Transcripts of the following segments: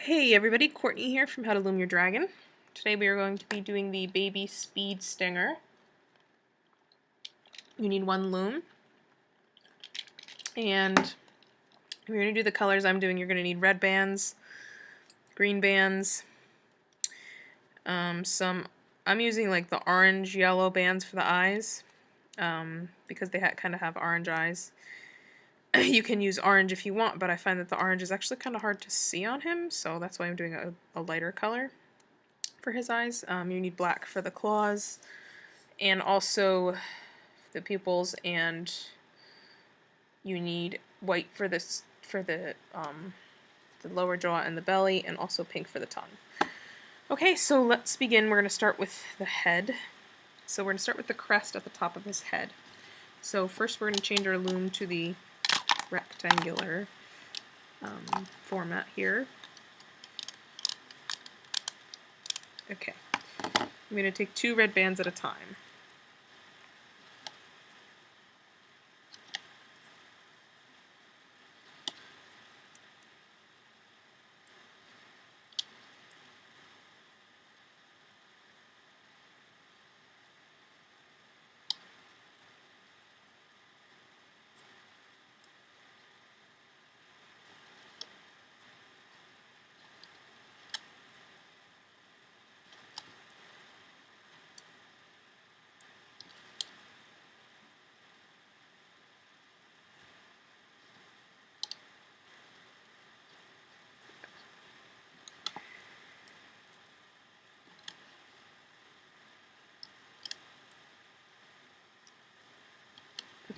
Hey everybody, Courtney here from How to Loom Your Dragon. Today we are going to be doing the baby speed stinger. You need one loom, and if you're going to do the colors I'm doing, you're going to need red bands, green bands, I'm using like the orange yellow bands for the eyes, because they kind of have orange eyes. You can use orange if you want, but I find that the orange is actually kind of hard to see on him, so that's why I'm doing a lighter color for his eyes. You need black for the claws, and also the pupils, and you need white for this the lower jaw and the belly, and also pink for the tongue. Okay, so let's begin. We're going to start with the head. So we're going to start with the crest at the top of his head. So first we're going to change our loom to the rectangular format here. Okay, I'm going to take 2 red bands at a time.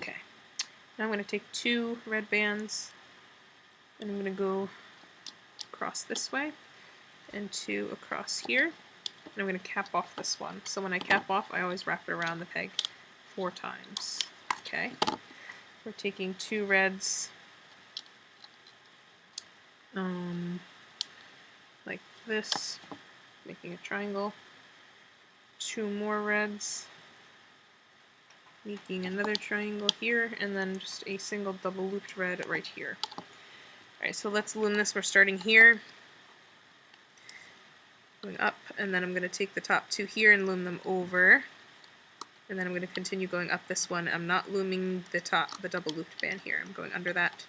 Okay, now I'm going to take 2 red bands, and I'm going to go across this way, and 2 across here, and I'm going to cap off this one. So when I cap off, I always wrap it around the peg 4 times. Okay, we're taking 2 reds, like this, making a triangle, 2 more reds, making another triangle here, and then just a single double looped red right here. Alright, so let's loom this. We're starting here, going up, and then I'm going to take the top 2 here and loom them over, and then I'm going to continue going up this one. I'm not looming the double looped band here. I'm going under that.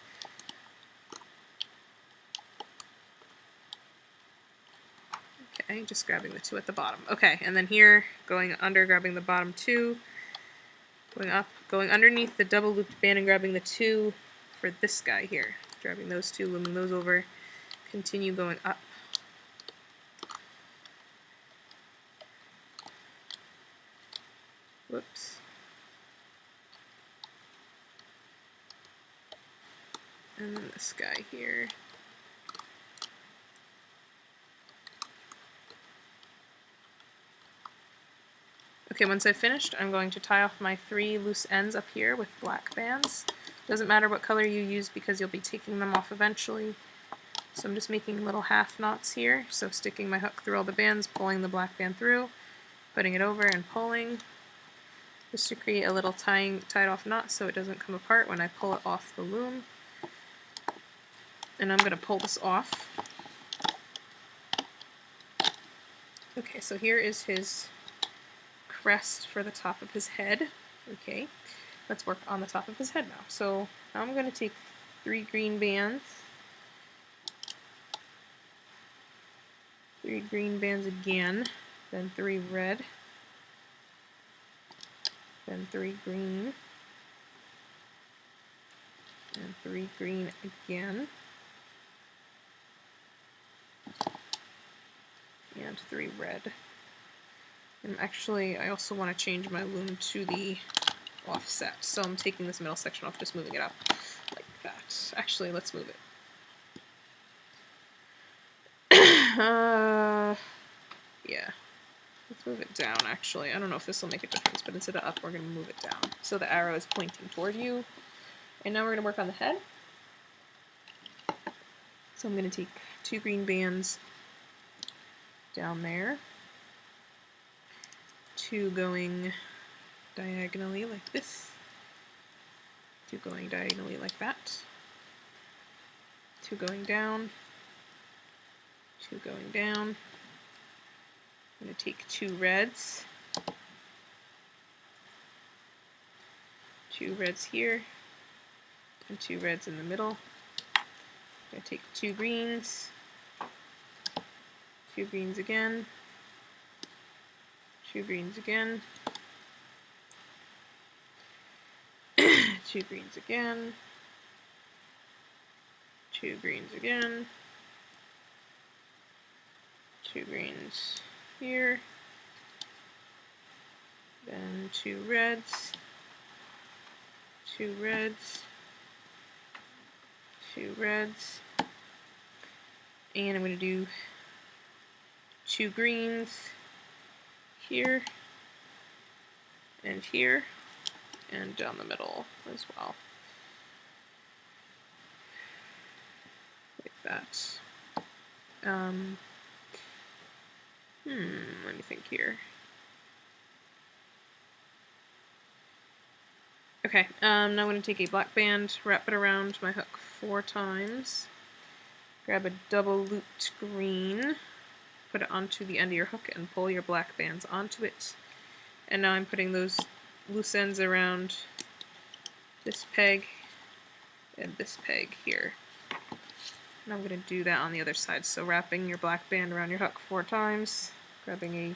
Okay, just grabbing the 2 at the bottom. Okay, and then here, going under, grabbing the bottom 2, going up, going underneath the double looped band and grabbing the 2 for this guy here. Grabbing those 2, looming those over, continue going up. Whoops. And then this guy here. Okay, once I've finished, I'm going to tie off my 3 loose ends up here with black bands. Doesn't matter what color you use because you'll be taking them off eventually. So I'm just making little half knots here, so sticking my hook through all the bands, pulling the black band through, putting it over and pulling, just to create a little tied off knot so it doesn't come apart when I pull it off the loom. And I'm going to pull this off. Okay, so here is his crest for the top of his head. Okay, let's work on the top of his head now. So now I'm going to take 3 green bands, 3 green bands again, then 3 red, then 3 green, and 3 green again, and 3 red. And actually, I also want to change my loom to the offset, so I'm taking this middle section off, just moving it up like that. Actually, let's move it. Yeah, let's move it down, actually. I don't know if this will make a difference, but instead of up, we're going to move it down. So the arrow is pointing toward you. And now we're going to work on the head. So I'm going to take 2 green bands down there, 2 going diagonally like this, 2 going diagonally like that, 2 going down, 2 going down. I'm going to take 2 reds, 2 reds here, and 2 reds in the middle. I'm going to take 2 greens, 2 greens again, 2 greens again, 2 greens again, 2 greens again, 2 greens here, then 2 reds, 2 reds, 2 reds, and I'm going to do 2 greens here and here and down the middle as well, like that. Let me think here. Okay, now I'm going to take a black band, wrap it around my hook 4 times, grab a double looped green, put it onto the end of your hook and pull your black bands onto it. And now I'm putting those loose ends around this peg and this peg here. And I'm going to do that on the other side. So wrapping your black band around your hook 4 times, grabbing a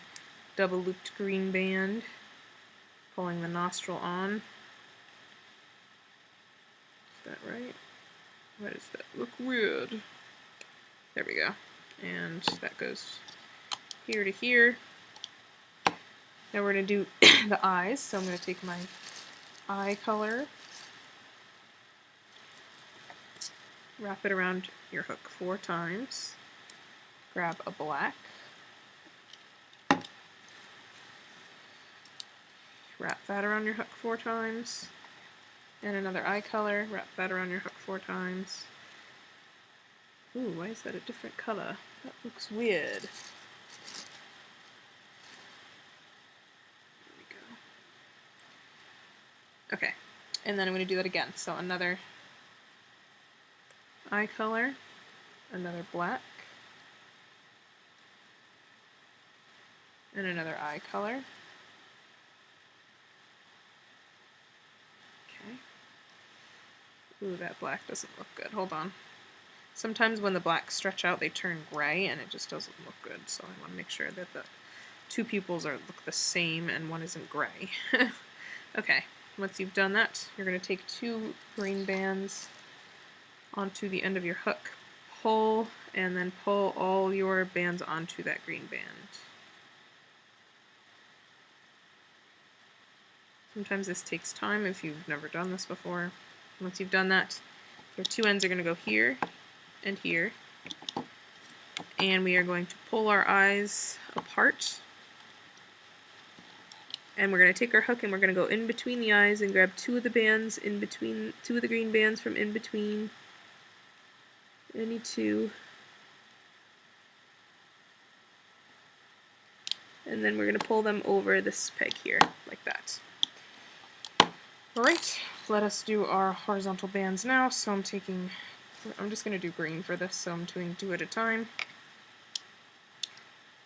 double looped green band, pulling the nostril on. Is that right? Why does that look weird? There we go. And that goes here to here. Now we're going to do the eyes. So I'm going to take my eye color, wrap it around your hook 4 times, grab a black, wrap that around your hook 4 times, and another eye color, wrap that around your hook 4 times. Ooh, why is that a different color? That looks weird. There we go. Okay, and then I'm going to do that again. So another eye color, another black, and another eye color. Okay. Ooh, that black doesn't look good. Hold on. Sometimes when the blacks stretch out, they turn gray, and it just doesn't look good. So I want to make sure that the 2 pupils look the same and one isn't gray. Okay, once you've done that, you're going to take 2 green bands onto the end of your hook, pull, and then pull all your bands onto that green band. Sometimes this takes time if you've never done this before. Once you've done that, your 2 ends are going to go here and here, and we are going to pull our eyes apart, and we're going to take our hook and we're going to go in between the eyes and grab 2 of the bands in between, 2 of the green bands from in between, any 2, and then we're going to pull them over this peg here, like that. Alright, let us do our horizontal bands now. So I'm just going to do green for this, so I'm doing 2 at a time.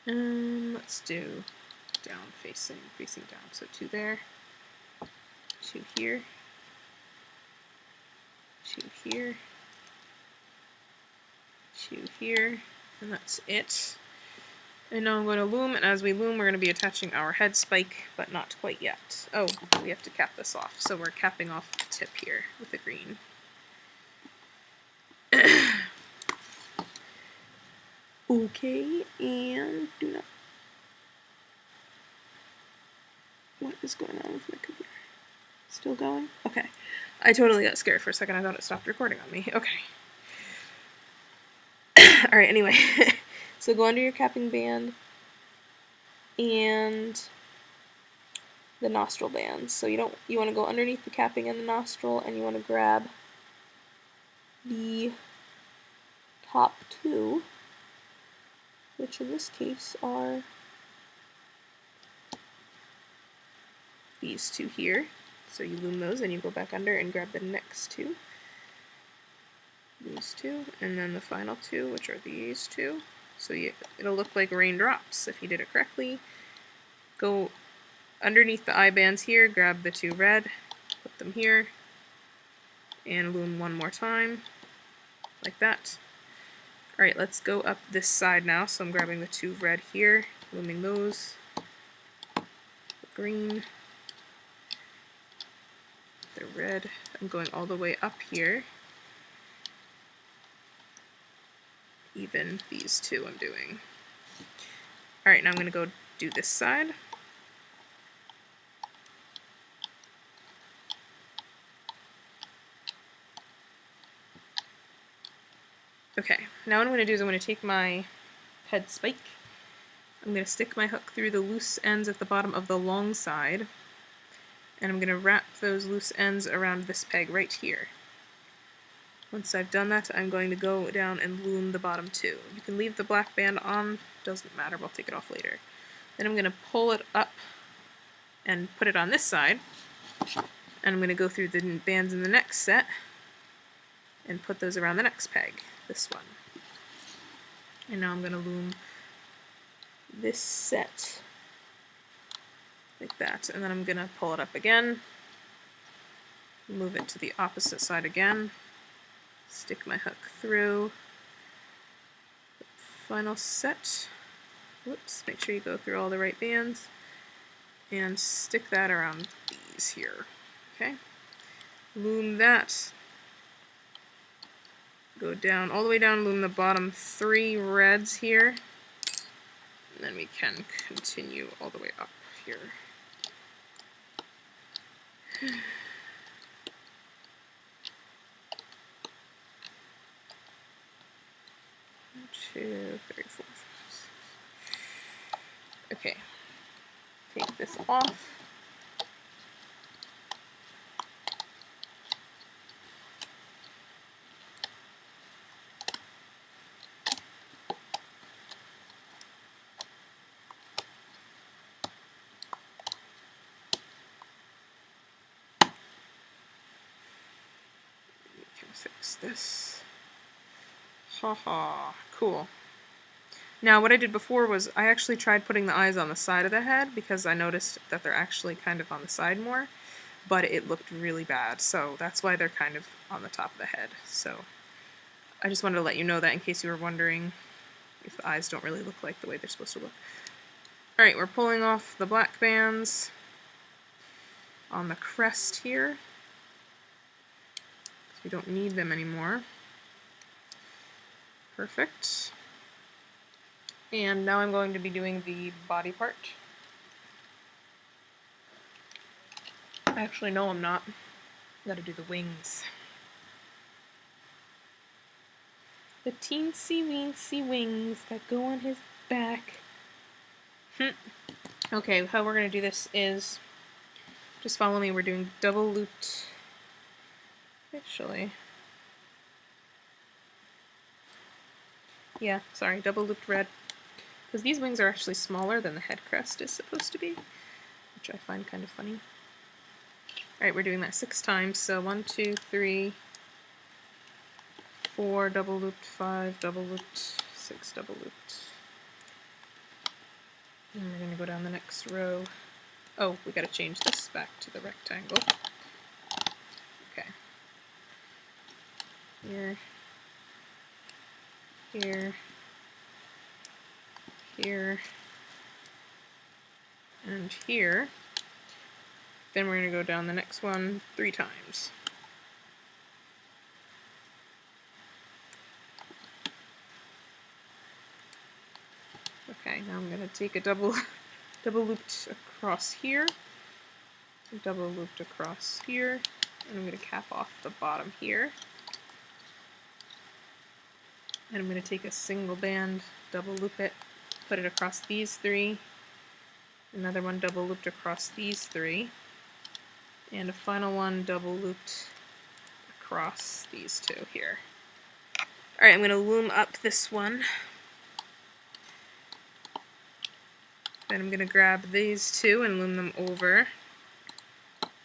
Let's do down facing down. So 2 there, 2 here, 2 here, 2 here, and that's it. And now I'm going to loom, and as we loom, we're going to be attaching our head spike, but not quite yet. Oh, we have to cap this off, so we're capping off the tip here with the green. Okay, and do not. What is going on with my computer? Still going? Okay. I totally got scared for a second. I thought it stopped recording on me. Okay. Alright, anyway. So go under your capping band and the nostril bands. So you want to go underneath the capping and the nostril, and you want to grab the top 2, which in this case are these 2 here. So you loom those and you go back under and grab the next 2. These 2, and then the final 2, which are these 2. So it'll look like raindrops if you did it correctly. Go underneath the eye bands here, grab the 2 red, put them here, and loom one more time, like that. Alright, let's go up this side now. So I'm grabbing the 2 red here, looming those, the green, the red. I'm going all the way up here. Even these 2 I'm doing. Alright, now I'm going to go do this side. Okay, now what I'm going to do is I'm going to take my head spike. I'm going to stick my hook through the loose ends at the bottom of the long side, and I'm going to wrap those loose ends around this peg right here. Once I've done that, I'm going to go down and loom the bottom 2. You can leave the black band on, doesn't matter, we'll take it off later. Then I'm going to pull it up and put it on this side, and I'm going to go through the bands in the next set and put those around the next peg, this one. And now I'm going to loom this set like that, and then I'm going to pull it up again, move it to the opposite side again, stick my hook through, final set, whoops, make sure you go through all the right bands, and stick that around these here, okay? Loom that, go down, all the way down, loom the bottom 3 reds here, and then we can continue all the way up here. 2, 3, 4, 5, 6. Okay, take this off. We can fix this. Haha, cool. Now what I did before was I actually tried putting the eyes on the side of the head because I noticed that they're actually kind of on the side more, but it looked really bad, so that's why they're kind of on the top of the head. So I just wanted to let you know that in case you were wondering if the eyes don't really look like the way they're supposed to look. Alright, we're pulling off the black bands on the crest here. We don't need them anymore. Perfect. And now I'm going to be doing the body part. Actually, no, I'm not. I gotta do the wings. The teensy weensy wings that go on his back. Okay, how we're gonna do this is, just follow me, we're doing double looped, actually, yeah, sorry, double looped red, because these wings are actually smaller than the head crest is supposed to be, which I find kind of funny. Alright, we're doing that 6 times, so 1, 2, 3, 4 double looped, 5 double looped, 6 double looped. And we're going to go down the next row. Oh, we got to change this back to the rectangle. Okay. Here. Here. Here. And here. Then we're going to go down the next one 3 times. Okay, now I'm going to take a double looped across here, double looped across here, and I'm going to cap off the bottom here. And I'm going to take a single band, double loop it, put it across these 3, another one double looped across these 3, and a final one double looped across these 2 here. Alright, I'm going to loom up this one. Then I'm going to grab these 2 and loom them over.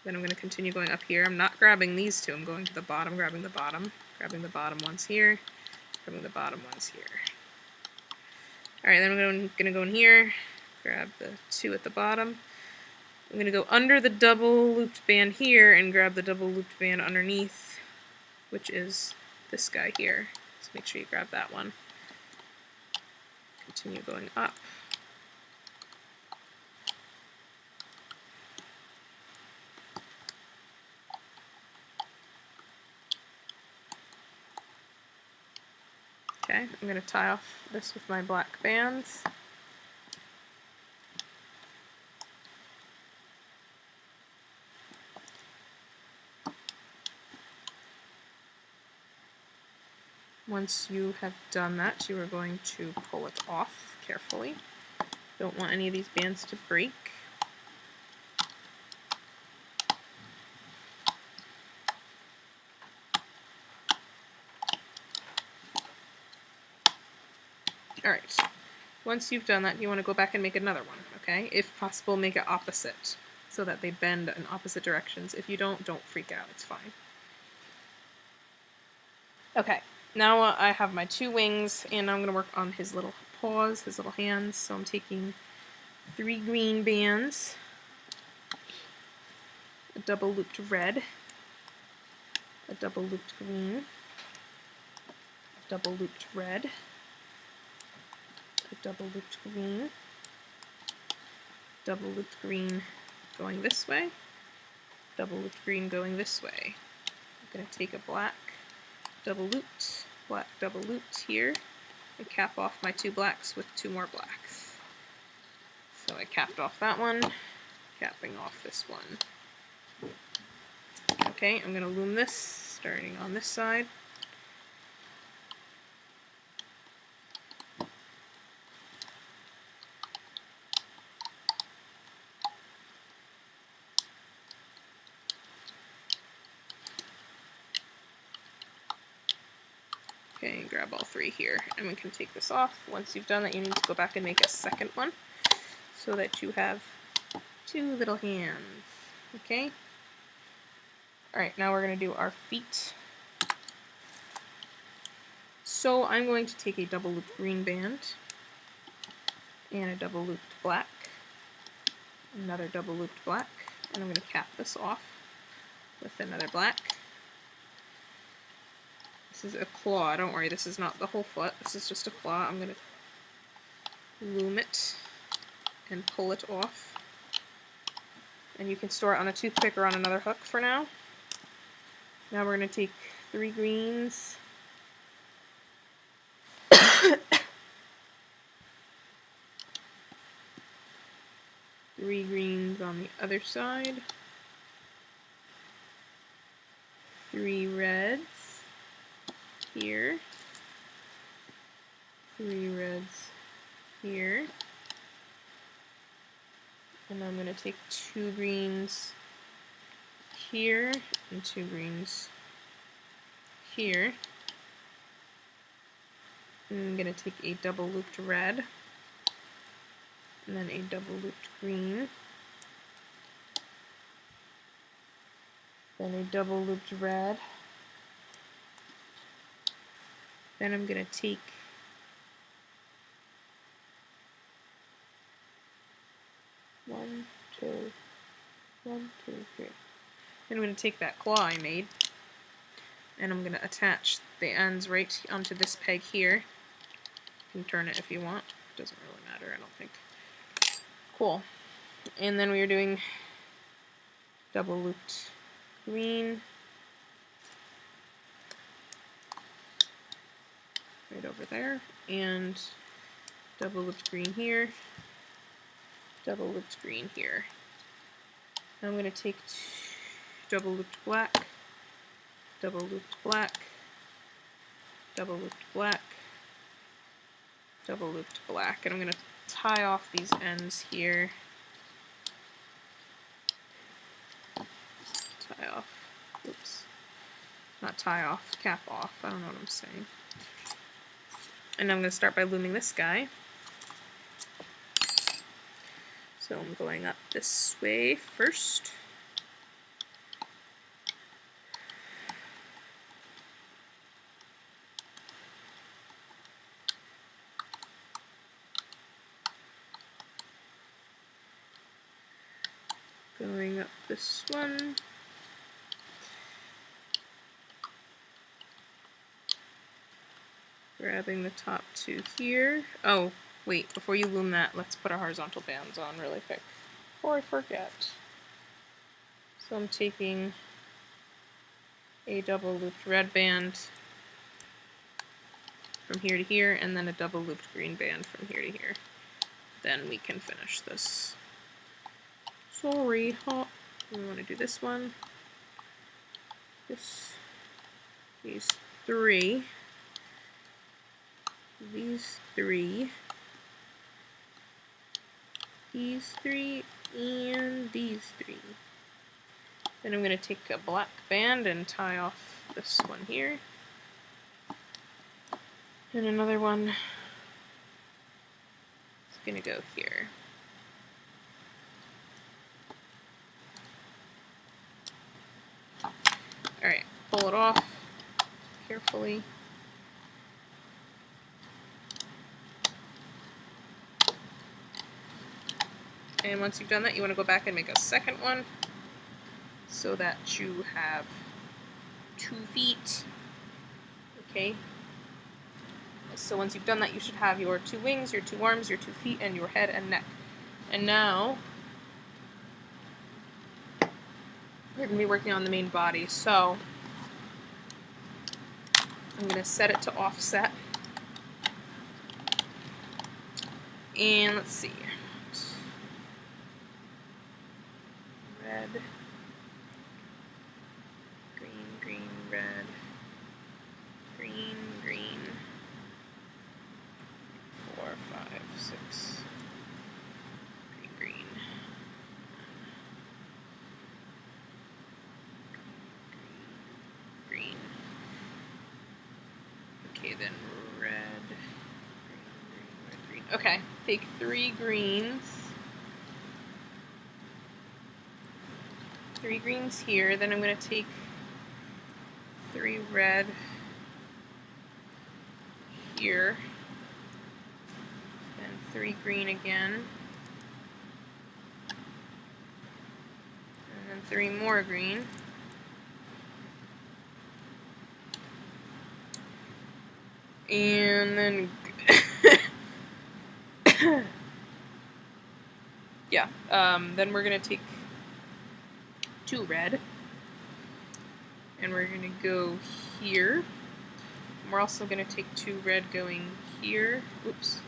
Then I'm going to continue going up here. I'm not grabbing these 2, I'm going to the bottom, grabbing the bottom ones here, grabbing the bottom ones here. Alright, then I'm gonna go in here, grab the 2 at the bottom. I'm gonna go under the double looped band here and grab the double looped band underneath, which is this guy here. So make sure you grab that one. Continue going up. Okay, I'm going to tie off this with my black bands. Once you have done that, you are going to pull it off carefully. Don't want any of these bands to break. Alright, once you've done that, you want to go back and make another one, okay? If possible, make it opposite, so that they bend in opposite directions. If you don't freak out, it's fine. Okay, now I have my 2 wings, and I'm going to work on his little paws, his little hands. So I'm taking 3 green bands, a double looped red, a double looped green, a double looped red, a double looped green, double looped green going this way, double looped green going this way. I'm going to take a black double looped, black double looped here, and cap off my 2 blacks with 2 more blacks. So I capped off that one, capping off this one. Okay, I'm going to loom this, starting on this side. Okay, grab all 3 here, and we can take this off. Once you've done that, you need to go back and make a second one, so that you have 2 little hands. Okay? Alright, now we're going to do our feet. So I'm going to take a double looped green band, and a double looped black, another double looped black, and I'm going to cap this off with another black. This is a claw, don't worry, this is not the whole foot, this is just a claw. I'm going to loom it and pull it off. And you can store it on a toothpick or on another hook for now. Now we're going to take 3 greens, 3 greens on the other side, 3 reds here, 3 reds here, and I'm going to take 2 greens here and 2 greens here. And I'm going to take a double looped red, and then a double looped green, then a double looped red. Then I'm going to take one, two, 3. Then I'm going to take that claw I made, and I'm going to attach the ends right onto this peg here. You can turn it if you want. It doesn't really matter, I don't think. Cool. And then we are doing double looped green right over there, and double looped green here, double looped green here. Now I'm going to take double looped black, double looped black, double looped black, double looped black, and I'm going to tie off these ends here. Tie off, oops, not tie off, cap off, I don't know what I'm saying. And I'm going to start by looming this guy. So I'm going up this way first. Going up this one. Grabbing the top two here. Oh, wait, before you loom that, let's put our horizontal bands on really quick before I forget. So I'm taking a double looped red band from here to here, and then a double looped green band from here to here. Then we can finish this. Sorry, we want to do this one. These three. These three. These three, and these three. Then I'm going to take a black band and tie off this one here. And another one is going to go here. Alright, pull it off carefully. And once you've done that, you want to go back and make a second one so that you have 2 feet. Okay? So once you've done that, you should have your 2 wings, your 2 arms, your 2 feet, and your head and neck. And now we're going to be working on the main body. So I'm going to set it to offset. And let's see. Red, green, green, red, green, green, 4, 5, 6, green, green, green. Okay, then red, green, red, green. Okay, take 3 greens. 3 greens here, then I'm going to take 3 red here, and 3 green again, and then 3 more green, and then yeah, then we're going to take 2 red, and we're going to go here. And we're also going to take 2 red going here, oops,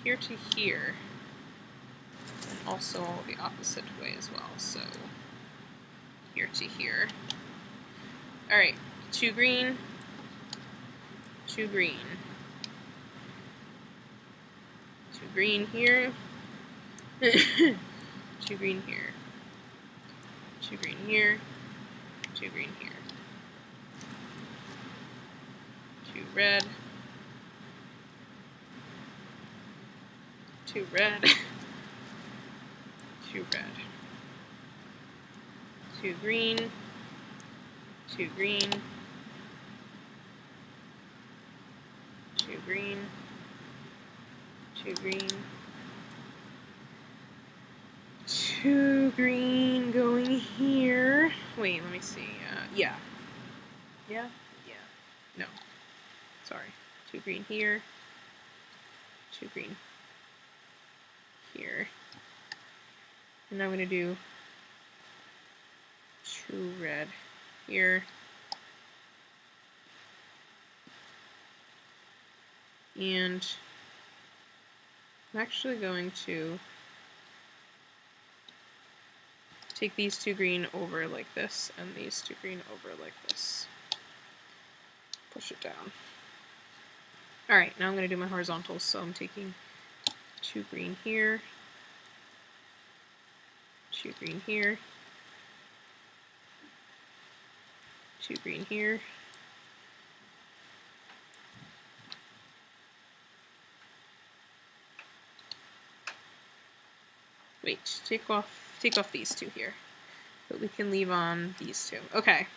here to here, and also the opposite way as well, so here to here. Alright, 2 green, 2 green, 2 green here, 2 green here, 2 green here, 2 green here, 2 red, 2 red, 2 red, 2 green, 2 green, 2 green, 2 green, 2 green going here. Wait, let me see. Yeah. Yeah? Yeah. No. Sorry. 2 green here. 2 green here. And I'm going to do 2 red here. And I'm actually going to take these 2 green over like this, and these 2 green over like this. Push it down. Alright, now I'm going to do my horizontals, so I'm taking 2 green here, 2 green here, 2 green here, wait, take off these 2 here, but we can leave on these 2. Okay.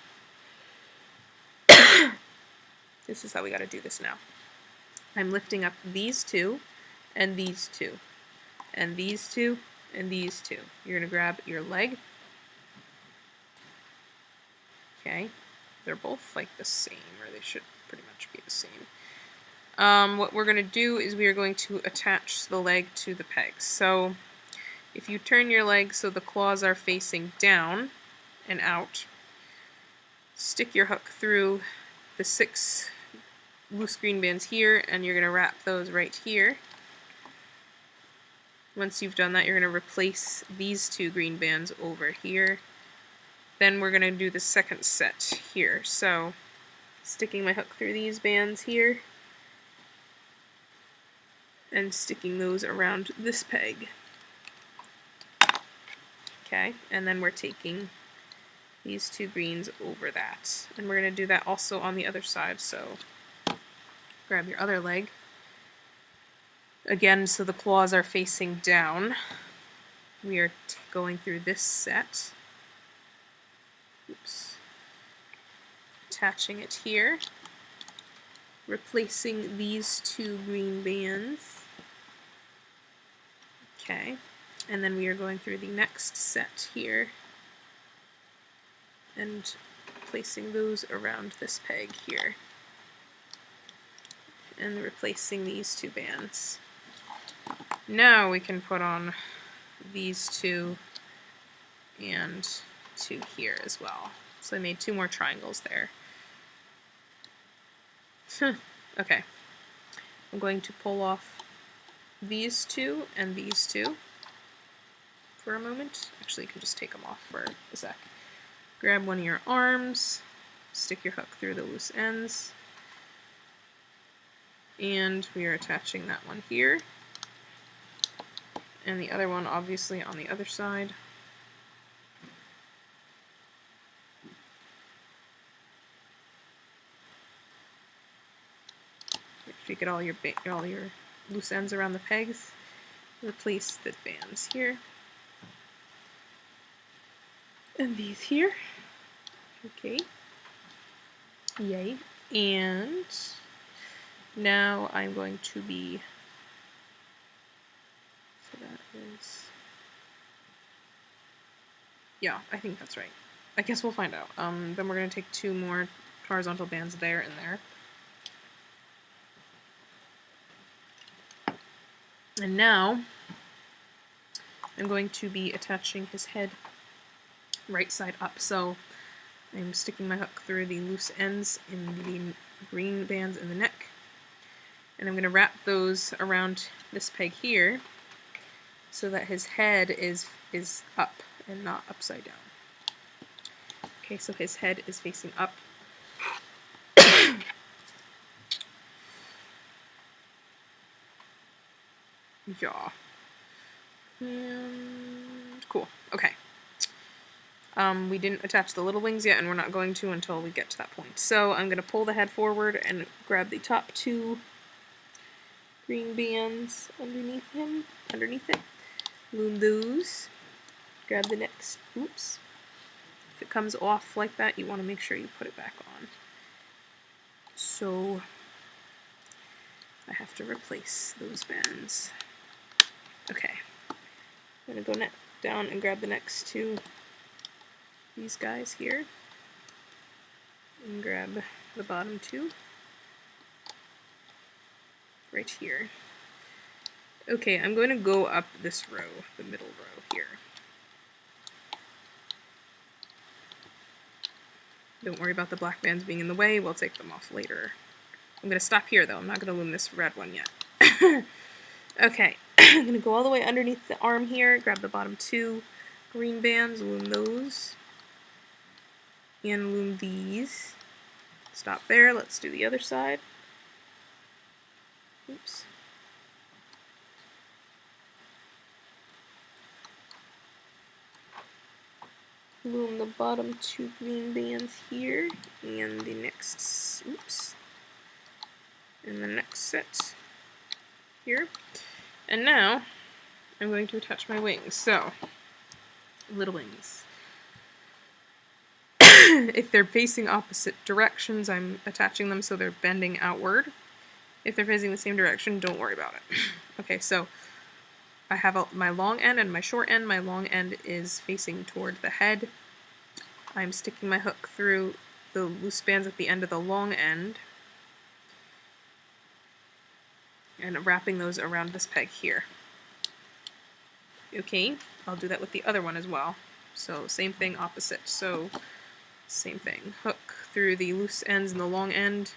This is how we gotta do this now. I'm lifting up these 2, and these 2, and these 2, and these two. You're going to grab your leg. Okay, they're both like the same, or they should pretty much be the same. What we're going to do is we are going to attach the leg to the pegs. So if you turn your leg so the claws are facing down and out, stick your hook through the 6 loose green bands here, and you're going to wrap those right here. Once you've done that, you're going to replace these 2 green bands over here. Then we're going to do the second set here. So sticking my hook through these bands here, and sticking those around this peg. Okay, and then we're taking these 2 greens over that. And we're going to do that also on the other side, so grab your other leg. Again, so the claws are facing down. We are going through this set. Oops. Attaching it here. Replacing these 2 green bands. Okay, and then we are going through the next set here and placing those around this peg here. And replacing these 2 bands. Now we can put on these 2 and 2 here as well. So I made 2 more triangles there. Okay, I'm going to pull off these 2 and these 2 for a moment. Actually, you can just take them off for a sec. Grab one of your arms, stick your hook through the loose ends, and we are attaching that one here, and the other one obviously on the other side. Make sure you get all your loose ends around the pegs. Replace the bands here. And these here. Okay. Yay. And now I'm going to be, so that is, yeah, I think that's right. I guess we'll find out. Then we're going to take 2 more horizontal bands there and there. And now I'm going to be attaching his head right side up. So I'm sticking my hook through the loose ends in the green bands in the neck. And I'm going to wrap those around this peg here so that his head is up and not upside down. Okay, so his head is facing up. Yeah. And cool. Okay. We didn't attach the little wings yet, and we're not going to until we get to that point. So I'm going to pull the head forward and grab the top 2 green bands underneath it. Loom those. Grab the next. Oops. If it comes off like that, you want to make sure you put it back on. So I have to replace those bands. Okay. I'm going to go down and grab the next 2. These guys here, and grab the bottom 2 right here. Okay, I'm going to go up this row, the middle row here. Don't worry about the black bands being in the way, we'll take them off later. I'm going to stop here though, I'm not going to loom this red one yet. Okay, I'm going to go all the way underneath the arm here, grab the bottom 2 green bands, loom those. And loom these. Stop there, let's do the other side. Oops. Loom the bottom 2 green bands here, and the next, oops, and the next set here. And now, I'm going to attach my wings. So, little wings. If they're facing opposite directions, I'm attaching them so they're bending outward. If they're facing the same direction, don't worry about it. Okay, so I have my long end and my short end. My long end is facing toward the head. I'm sticking my hook through the loose bands at the end of the long end and wrapping those around this peg here. Okay, I'll do that with the other one as well. So same thing, opposite. So same thing, hook through the loose ends and the long end,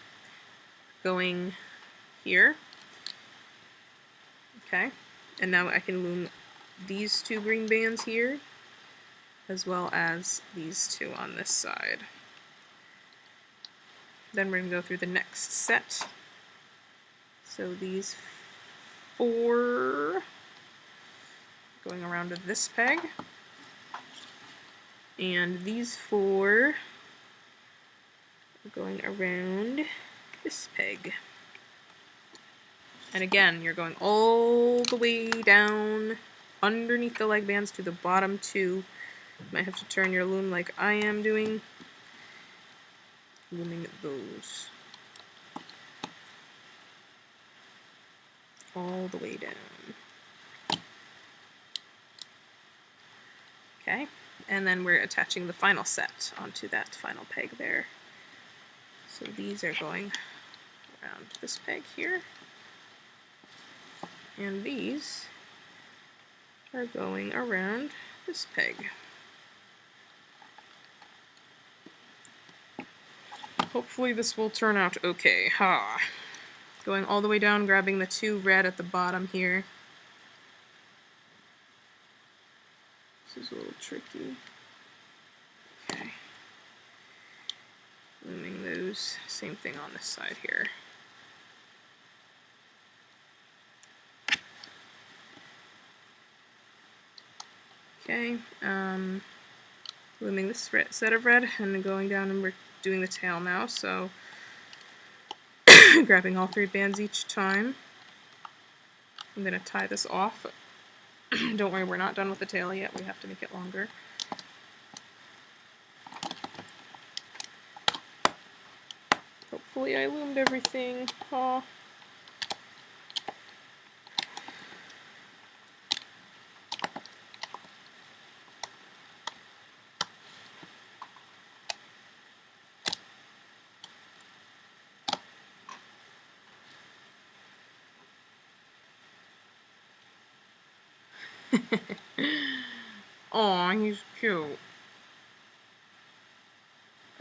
going here. Okay, and now I can loom these two green bands here, as well as these two on this side. Then we're going to go through the next set. So these 4 going around to this peg, and these 4 are going around this peg. And again, you're going all the way down underneath the leg bands to the bottom 2. You might have to turn your loom like I am doing. Looming those all the way down. Okay, and then we're attaching the final set onto that final peg there. So these are going around this peg here, and these are going around this peg. Hopefully this will turn out okay. Ha! Going all the way down, grabbing the 2 red at the bottom here. This is a little tricky. Okay. Looming those. Same thing on this side here. Okay. Looming this set of red and then going down, and we're doing the tail now, so grabbing all 3 bands each time. I'm going to tie this off. Don't worry, we're not done with the tail yet. We have to make it longer. Hopefully I loomed everything. Aw. Aw, he's cute.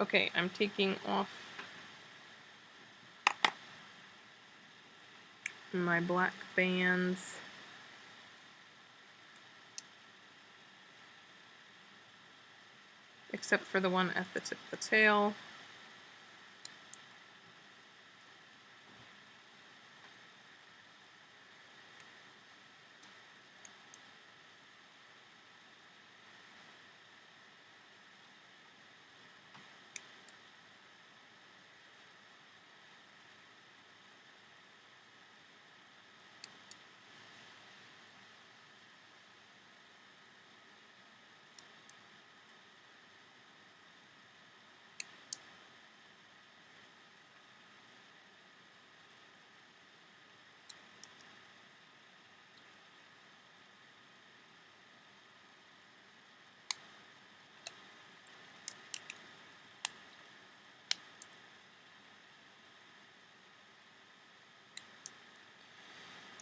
Okay, I'm taking off my black bands. Except for the one at the tip of the tail.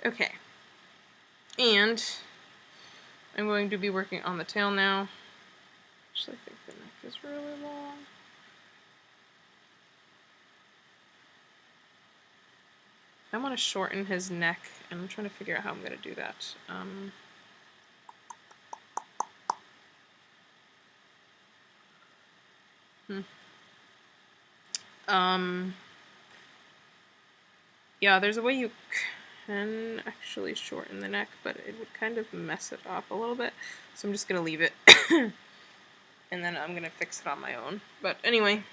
Okay, and I'm going to be working on the tail now. Actually, I think the neck is really long. I want to shorten his neck, and I'm trying to figure out how I'm going to do that. Yeah, there's a way you can actually shorten the neck, but it would kind of mess it up a little bit. So I'm just going to leave it. And then I'm going to fix it on my own. But anyway,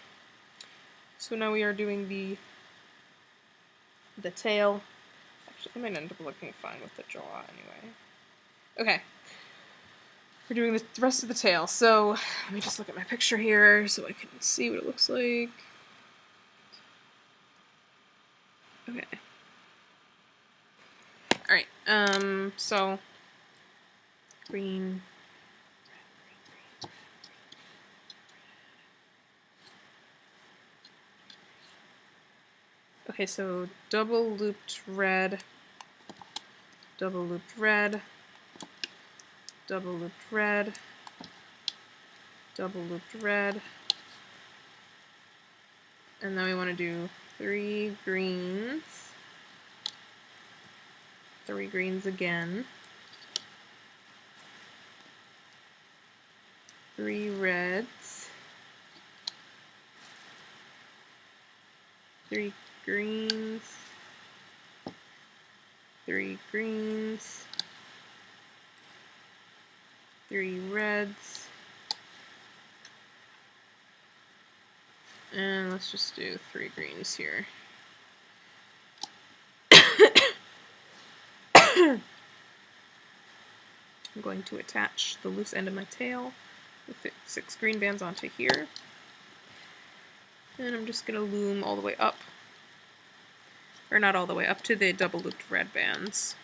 so now we are doing the tail. Actually, I might end up looking fine with the jaw anyway. Okay. We're doing the rest of the tail. So let me just look at my picture here so I can see what it looks like. Okay. Alright, so green. Okay, so double looped red, double looped red, double looped red, double looped red, and then we want to do 3 greens, 3 greens again, 3 reds, 3 greens, 3 greens, 3 reds, and let's just do 3 greens here. I'm going to attach the loose end of my tail with 6 green bands onto here. And I'm just going to loom all the way up, or not all the way up, to the double looped red bands.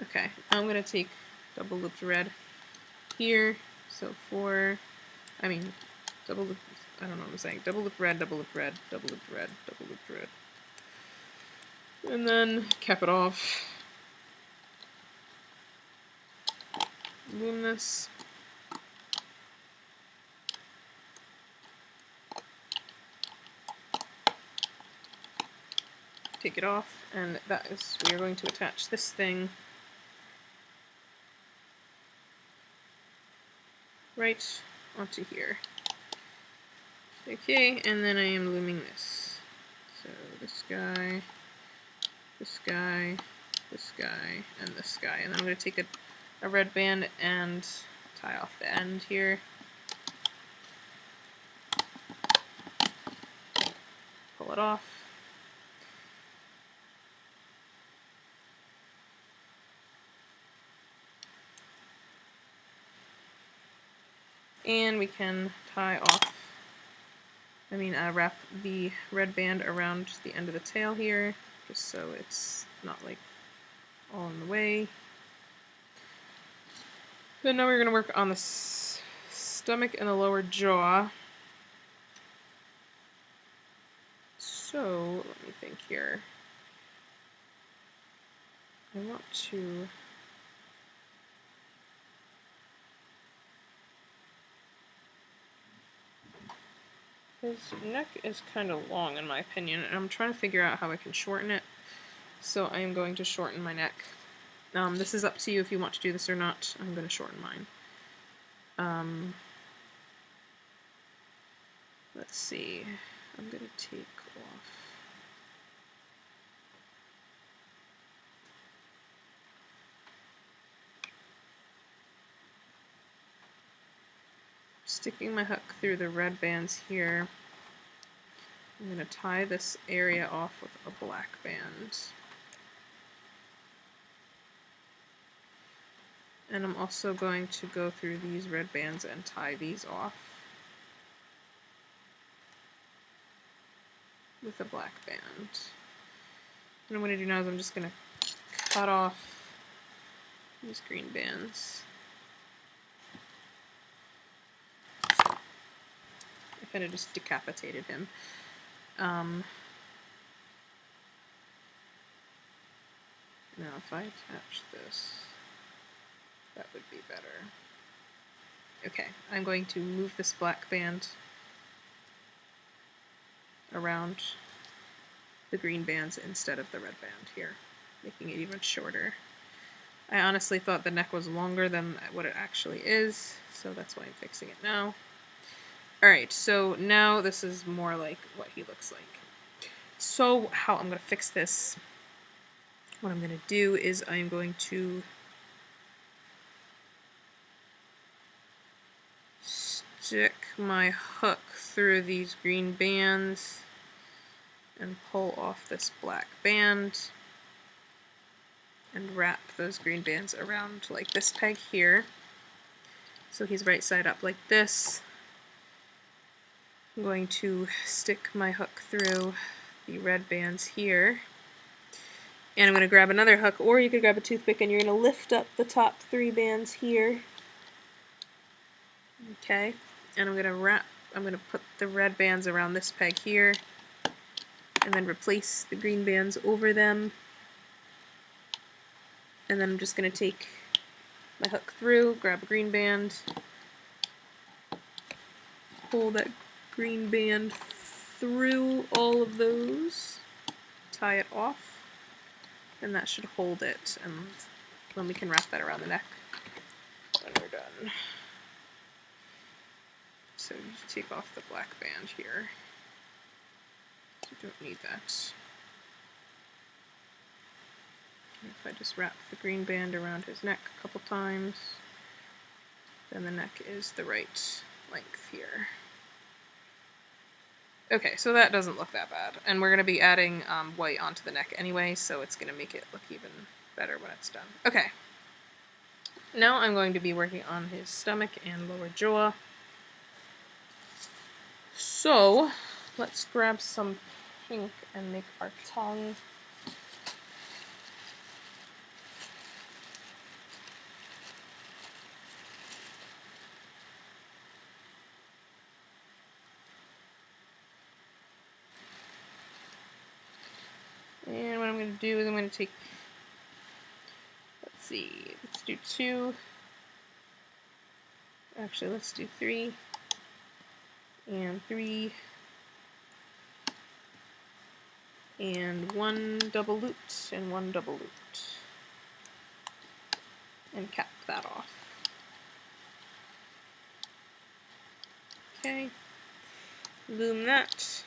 Okay, I'm going to take double looped red here, so 4, double looped, I don't know what I'm saying, double looped red, double looped red, double looped red, double looped red. And then cap it off. Loom this. Take it off, and that is, we are going to attach this thing right onto here. Okay, and then I am looming this. So this guy, this guy, this guy, and this guy. And then I'm going to take a red band and tie off the end here. Pull it off. And we can tie off, wrap the red band around the end of the tail here, just so it's not like all in the way. Then now we're going to work on the stomach and the lower jaw. So, let me think here. I want to... His neck is kind of long in my opinion, and I'm trying to figure out how I can shorten it. So I am going to shorten my neck. This is up to you if you want to do this or not. I'm going to shorten mine. Let's see. I'm going to take off. Sticking my hook through the red bands here. I'm going to tie this area off with a black band. And I'm also going to go through these red bands and tie these off with a black band. What I'm going to do now is I'm just going to cut off these green bands. I kind of just decapitated him. Now if I attach this, that would be better. Okay, I'm going to move this black band around the green bands instead of the red band here, making it even shorter. I honestly thought the neck was longer than what it actually is, so that's why I'm fixing it now. Alright, so now this is more like what he looks like. So how I'm going to fix this, what I'm going to do is I'm going to stick my hook through these green bands and pull off this black band and wrap those green bands around like this peg here. So he's right side up like this. I'm going to stick my hook through the red bands here. And I'm going to grab another hook, or you could grab a toothpick and you're going to lift up the top 3 bands here. Okay, and I'm going to put the red bands around this peg here, and then replace the green bands over them. And then I'm just going to take my hook through, grab a green band, pull that green band through all of those, tie it off, and that should hold it, and then we can wrap that around the neck when we're done. So just take off the black band here. You don't need that. And if I just wrap the green band around his neck a couple times, then the neck is the right length here. Okay, so that doesn't look that bad. And we're going to be adding white onto the neck anyway, so it's going to make it look even better when it's done. Okay. Now I'm going to be working on his stomach and lower jaw. So, let's grab some pink and make our tongue. And what I'm going to do is I'm going to take, let's see, let's do 2. Actually, let's do 3. And 3. And 1 double looped and 1 double looped. And cap that off. Okay. Loom that.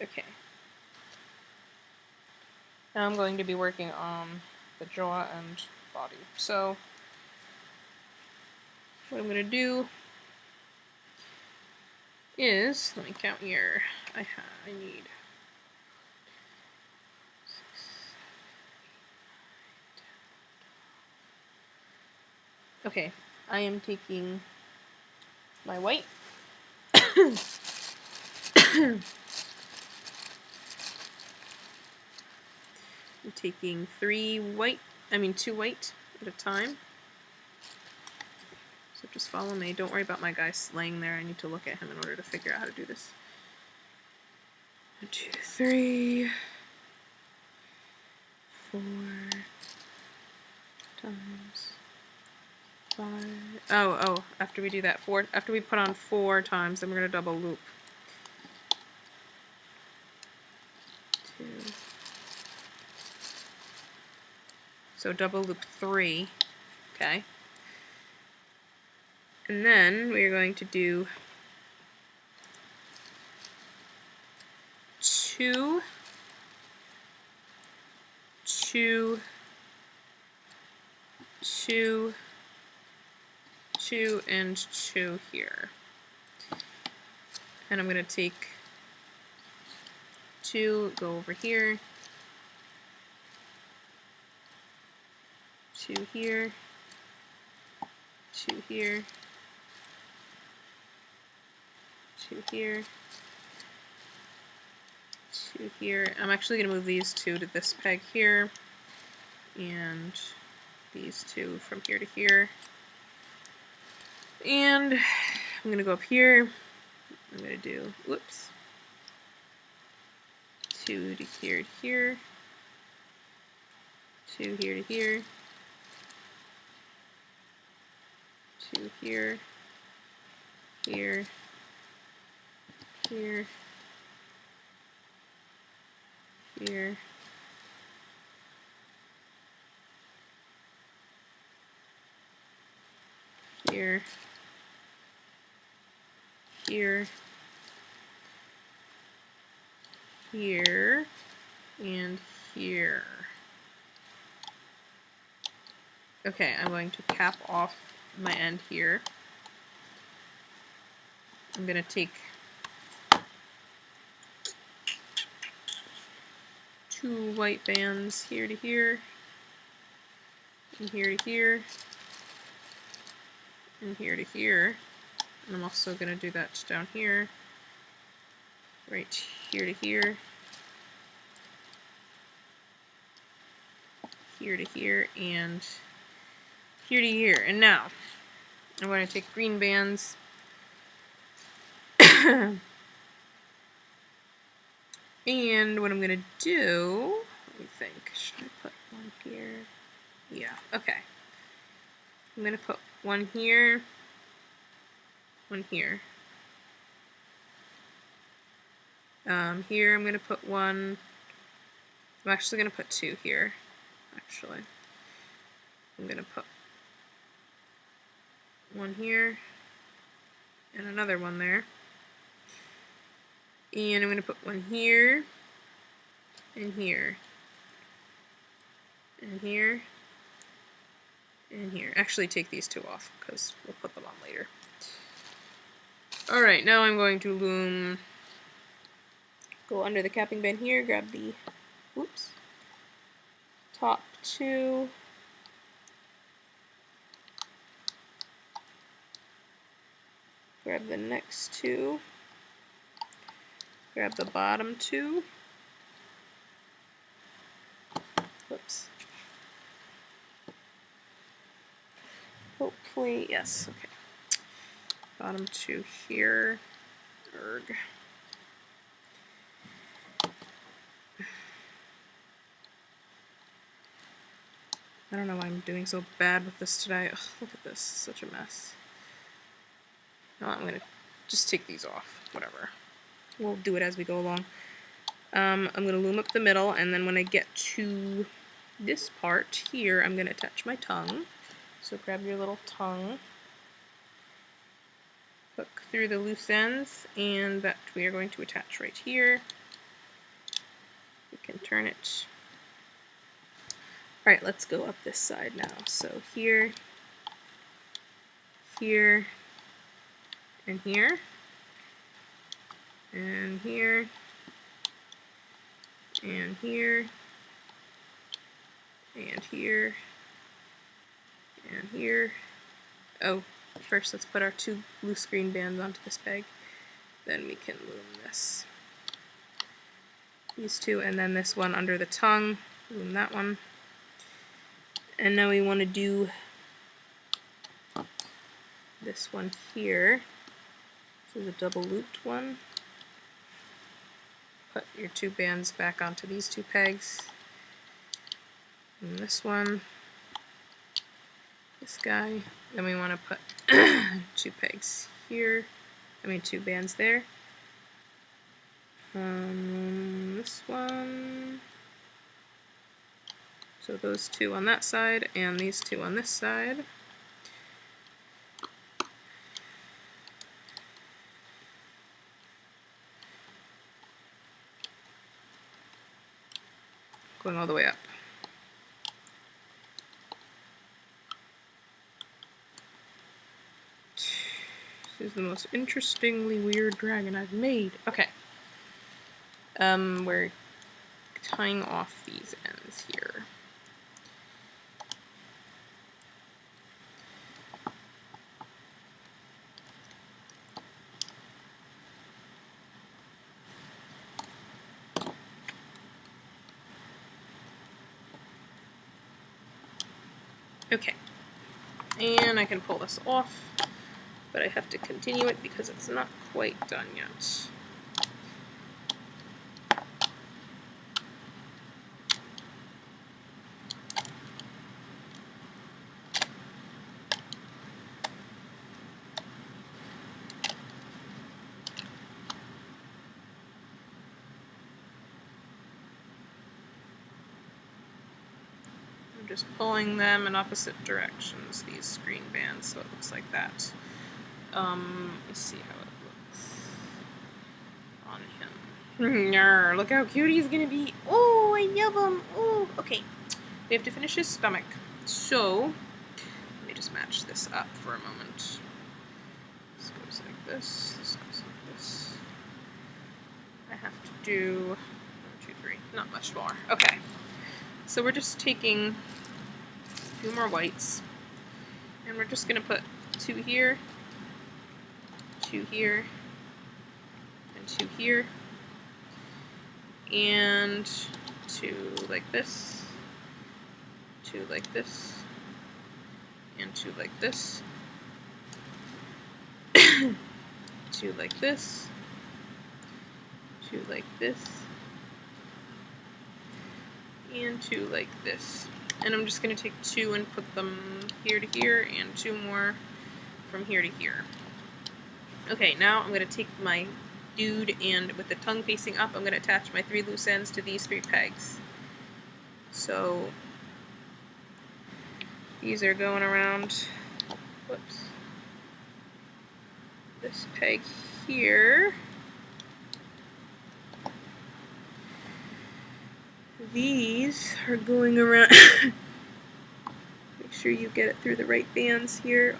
Okay. Now I'm going to be working on the jaw and body. So what I'm going to do is, let me count here. I need 6, 7, 8, 9, 10. Okay, I am taking my white. I'm taking 2 white at a time. So just follow me. Don't worry about my guy laying there. I need to look at him in order to figure out how to do this. 1, 2, 3, 4 times 5. Oh, after we do that, after we put on 4 times, then we're going to double loop. 2. So double loop 3, okay? And then we are going to do 2, 2, 2, 2, and 2 here. And I'm going to take 2, go over here, 2 here, 2 here, 2 here, 2 here. I'm actually going to move these 2 to this peg here, and these 2 from here to here. And I'm going to go up here. I'm going to do, whoops, 2 to here to here, 2 here to here, 2 here, here, here, here, here, here, here, and here. Okay, I'm going to cap off my end here. I'm going to take 2 2 white bands here to here, and here to here, and here to here. And I'm also going to do that down here, right here to here, here to here, and here to here. And now I'm going to take green bands and what I'm going to do, let me think, should I put one here? Yeah, okay. I'm going to put one here, one here. Here I'm going to put one, I'm actually going to put 2 here, actually. I'm going to put one here, and another one there. And I'm going to put one here, and here, and here, and here. Actually, take these 2 off, because we'll put them on later. Alright, now I'm going to loom, go under the capping band here, grab the, whoops, top 2, grab the next 2, grab the bottom 2, whoops, hopefully, yes, okay, bottom 2 here, erg. I don't know why I'm doing so bad with this today. Ugh, look at this, it's such a mess. No, I'm gonna just take these off, whatever. We'll do it as we go along. I'm gonna loom up the middle, and then when I get to this part here, I'm gonna attach my tongue. So grab your little tongue, hook through the loose ends, and that we are going to attach right here. We can turn it. Alright, let's go up this side now. So here, here, and here, and here, and here, and here, and here. Oh, first let's put our 2 loose green bands onto this peg. Then we can loom this. These 2, and then this one under the tongue. Loom that one. And now we want to do this one here. This is a double looped one. Put your 2 bands back onto these 2 pegs. And this one, this guy. Then we want to put 2 pegs here. 2 bands there. This one. So those 2 on that side, and these 2 on this side. Going all the way up. This is the most interestingly weird dragon I've made. Okay. We're tying off these ends here. Okay, and I can pull this off, but I have to continue it because it's not quite done yet. Just pulling them in opposite directions, these green bands, so it looks like that. Let me see how it looks on him. Yarr, look how cute he's gonna be. Oh, I love him. Oh, okay. We have to finish his stomach. So, let me just match this up for a moment. This goes like this goes like this. I have to do 1, 2, 3. not much more. Okay, so we're just taking a few more whites, and we're just going to put 2 here, 2 here, and 2 here, and 2 like this, 2 like this, and 2 like this, 2 like this, 2 like this, and 2 like this. And I'm just going to take 2 and put them here to here, and 2 more from here to here. Okay, now I'm going to take my dude, and with the tongue facing up, I'm going to attach my 3 loose ends to these 3 pegs. So these are going around, whoops, this peg here. These are going around, make sure you get it through the right bands here.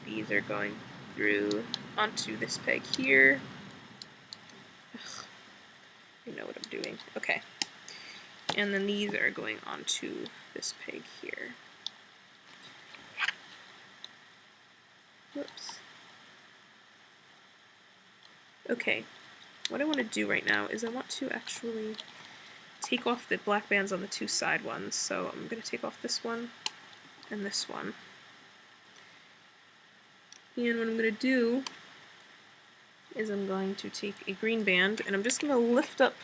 These are going through onto this peg here. Ugh, you know what I'm doing. Okay. And then these are going onto this peg here. Whoops. Okay. What I want to do right now is I want to actually take off the black bands on the 2 side ones. So I'm going to take off this one and this one. And what I'm going to do is I'm going to take a green band, and I'm just going to lift up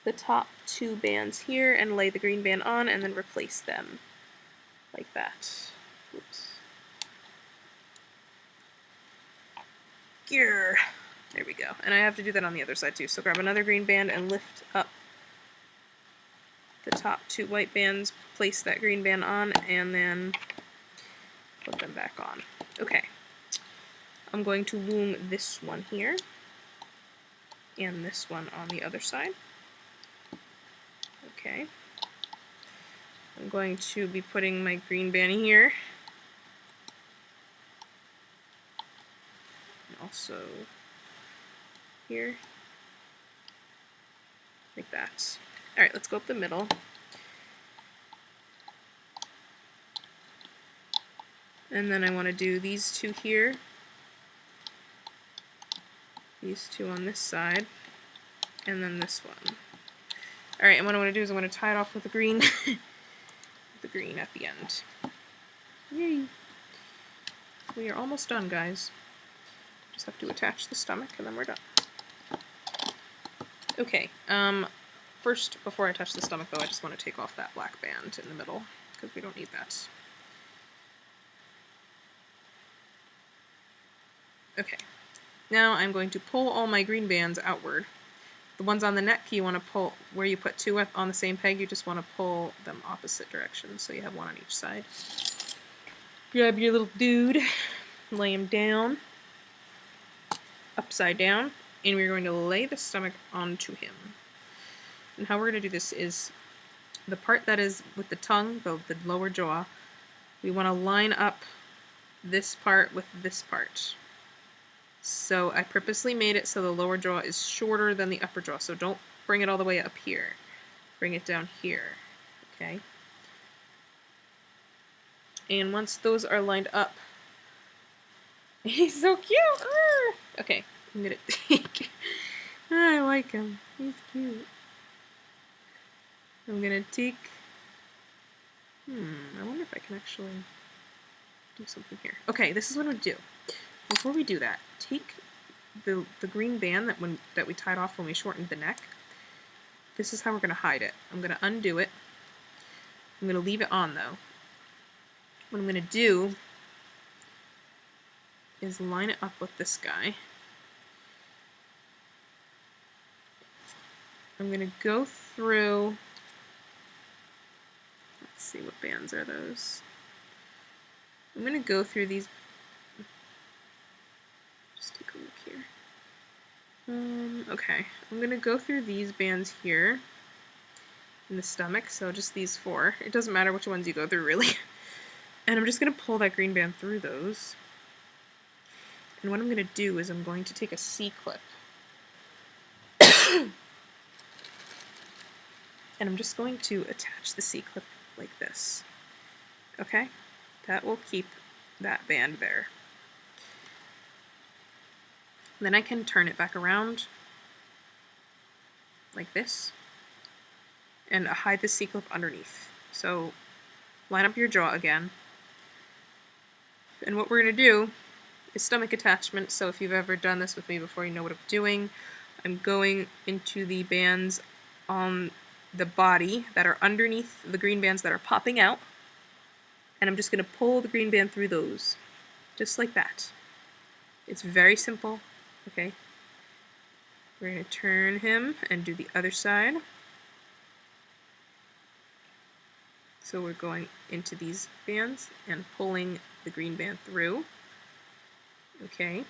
the top 2 bands here and lay the green band on, and then replace them like that. Oops. Grr. There we go. And I have to do that on the other side too. So grab another green band and lift up the top 2 white bands, place that green band on, and then put them back on. Okay. I'm going to loom this one here, and this one on the other side. Okay. I'm going to be putting my green band here. And also here. Like that. Alright, let's go up the middle. And then I want to do these 2 here. These 2 on this side. And then this one. Alright, and what I want to do is I want to tie it off with the green. The green at the end. Yay! We are almost done, guys. Just have to attach the stomach and then we're done. Okay, first, before I attach the stomach though, I just want to take off that black band in the middle, because we don't need that. Okay, now I'm going to pull all my green bands outward. The ones on the neck you want to pull, where you put 2 on the same peg, you just want to pull them opposite directions, so you have 1 on each side. Grab your little dude, lay him down, upside down, and we're going to lay the stomach onto him. And how we're going to do this is, the part that is with the tongue, the lower jaw, we want to line up this part with this part. So I purposely made it so the lower jaw is shorter than the upper jaw, so don't bring it all the way up here. Bring it down here, okay? And once those are lined up, he's so cute! Okay, I'm gonna take, I like him, he's cute. I'm gonna take, I wonder if I can actually do something here. Okay, this is what I'm gonna do. Before we do that, take the green band that we tied off when we shortened the neck. This is how we're going to hide it. I'm going to undo it. I'm going to leave it on though. What I'm going to do is line it up with this guy. I'm going to go through, let's see, what bands are those? I'm going to go through these. Just take a look here. Okay, I'm going to go through these bands here in the stomach, so just these 4. It doesn't matter which ones you go through, really. And I'm just going to pull that green band through those. And what I'm going to do is I'm going to take a C-clip. And I'm just going to attach the C-clip like this. Okay? That will keep that band there. Then I can turn it back around like this and hide the C-clip underneath. So line up your jaw again. And what we're going to do is stomach attachment. So if you've ever done this with me before, you know what I'm doing. I'm going into the bands on the body that are underneath the green bands that are popping out. And I'm just going to pull the green band through those. Just like that. It's very simple. Okay. We're going to turn him and do the other side. So we're going into these bands and pulling the green band through. Okay.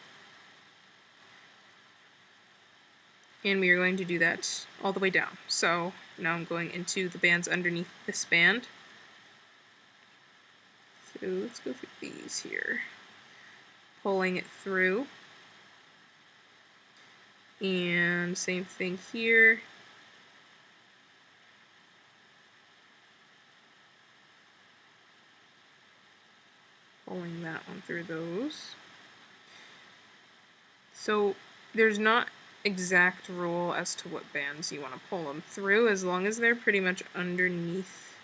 And we are going to do that all the way down. So now I'm going into the bands underneath this band. So let's go through these here. Pulling it through. And same thing here. Pulling that one through those. So there's not exact rule as to what bands you want to pull them through, as long as they're pretty much underneath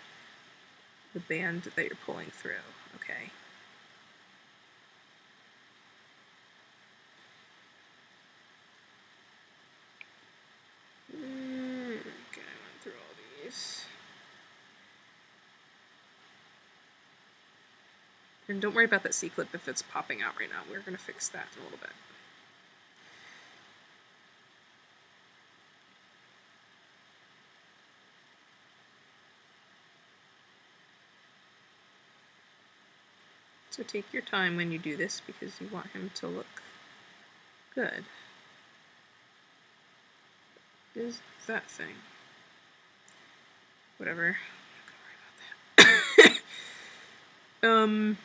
the band that you're pulling through. Okay. Okay, I went through all these. And don't worry about that C-clip if it's popping out right now. We're going to fix that in a little bit. So take your time when you do this because you want him to look good. What is that thing? Whatever. Don't worry about that. 1,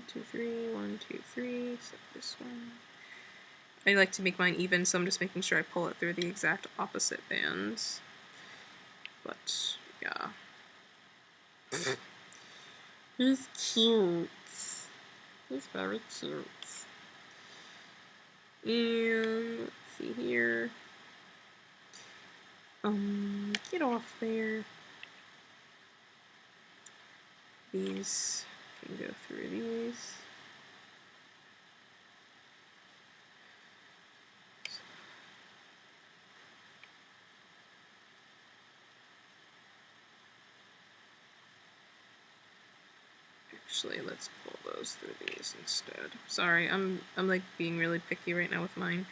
2, 3, 1, 2, 3. So this one. I like to make mine even, so I'm just making sure I pull it through the exact opposite bands. But yeah. He's cute. He's very cute. And let's see here. Get off there. These can go through these. Actually, let's pull those through these instead. Sorry, I'm like being really picky right now with mine,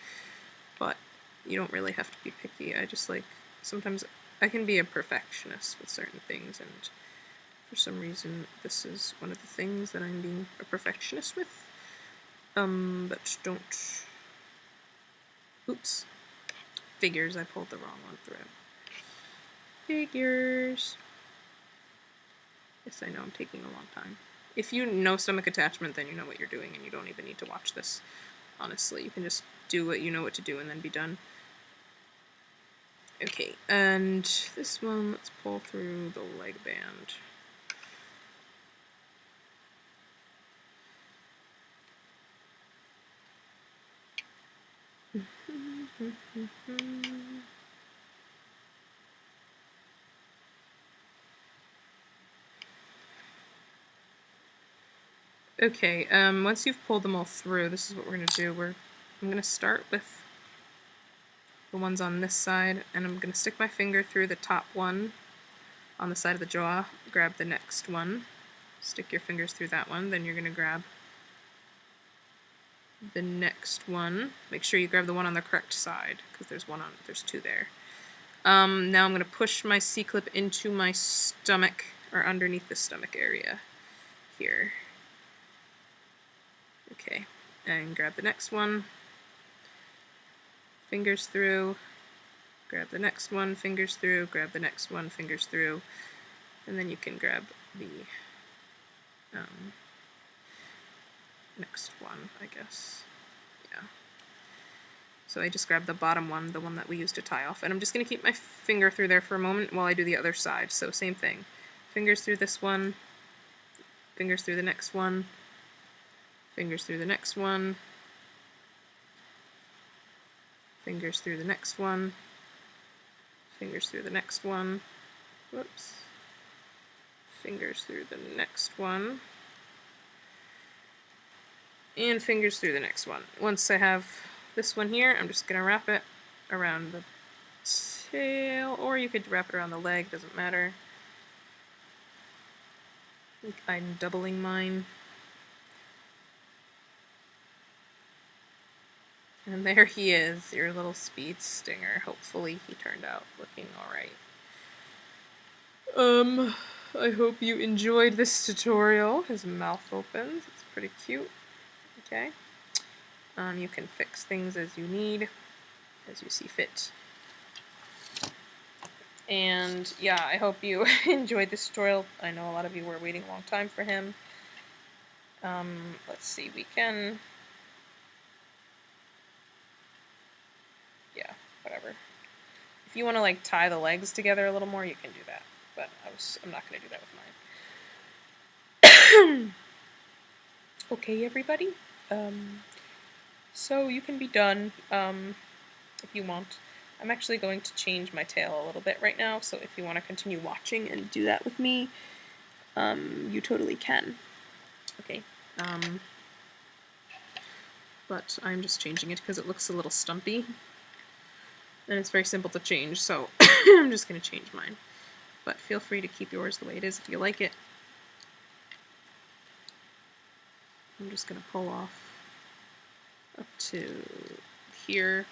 but you don't really have to be picky. I just like, sometimes I can be a perfectionist with certain things, and for some reason this is one of the things that I'm being a perfectionist with. But don't, oops, figures, I pulled the wrong one through. Figures. Yes, I know I'm taking a long time. If you know stomach attachment, then you know what you're doing, and you don't even need to watch this. Honestly, you can just do what you know what to do and then be done. Okay, and this one, let's pull through the leg band. Okay, once you've pulled them all through, this is what we're going to do. I'm going to start with the ones on this side, and I'm going to stick my finger through the top one on the side of the jaw, grab the next one, stick your fingers through that one, then you're going to grab the next one. Make sure you grab the one on the correct side, because there's two there. Now I'm going to push my C-clip into my stomach, or underneath the stomach area here. Okay, and grab the next one, fingers through, grab the next one, fingers through, grab the next one, fingers through, and then you can grab the next one, I guess. Yeah. So I just grabbed the bottom one, the one that we used to tie off. And I'm just going to keep my finger through there for a moment while I do the other side. So same thing. Fingers through this one, fingers through the next one, fingers through the next one, fingers through the next one, fingers through the next one, whoops, fingers through the next one, and fingers through the next one. Once I have this one here, I'm just going to wrap it around the tail, or you could wrap it around the leg, doesn't matter. I think I'm doubling mine. And there he is, your little speed stinger. Hopefully he turned out looking alright. I hope you enjoyed this tutorial. His mouth opens. It's pretty cute. Okay. You can fix things as you need, as you see fit. And yeah, I hope you enjoyed this tutorial. I know a lot of you were waiting a long time for him. Let's see, we can... yeah, whatever. If you want to like tie the legs together a little more, you can do that. But I'm not going to do that with mine. Okay, everybody. So you can be done if you want. I'm actually going to change my tail a little bit right now, so if you want to continue watching and do that with me, you totally can. Okay. But I'm just changing it because it looks a little stumpy. And it's very simple to change, so I'm just going to change mine. But feel free to keep yours the way it is if you like it. I'm just going to pull off up to here.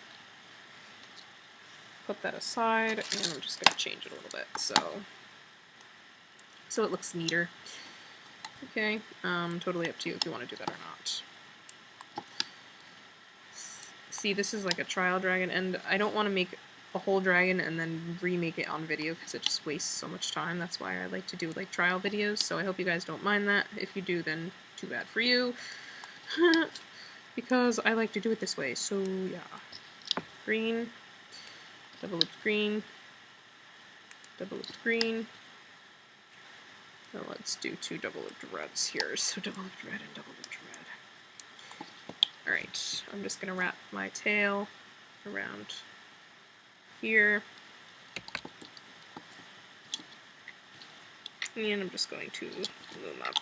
Put that aside, and I'm just going to change it a little bit so it looks neater. Okay, totally up to you if you want to do that or not. See, this is like a trial dragon, and I don't want to make a whole dragon and then remake it on video because it just wastes so much time. That's why I like to do like trial videos, so I hope you guys don't mind that. If you do, then too bad for you. Because I like to do it this way, so yeah. Green, double looped green, double looped green. Now let's do 2 double looped reds here, so double looped red and double looped red. Alright, I'm just going to wrap my tail around here. And I'm just going to loom up.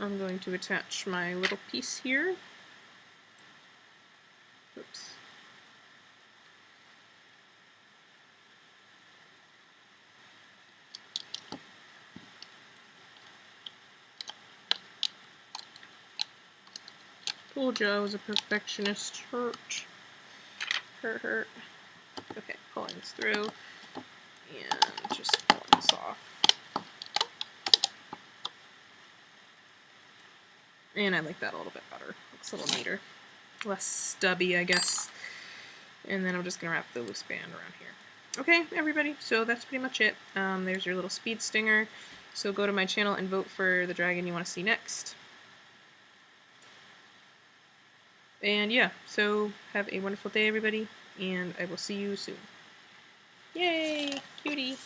I'm going to attach my little piece here. Oops. Told you I was a perfectionist. Hurt. Hurt. Okay, pulling this through. And just pulling this off. And I like that a little bit better. Looks a little neater. Less stubby, I guess. And then I'm just going to wrap the loose band around here. Okay, everybody, so that's pretty much it. There's your little speed stinger. So go to my channel and vote for the dragon you want to see next. And yeah, so have a wonderful day, everybody, and I will see you soon. Yay! Cutie!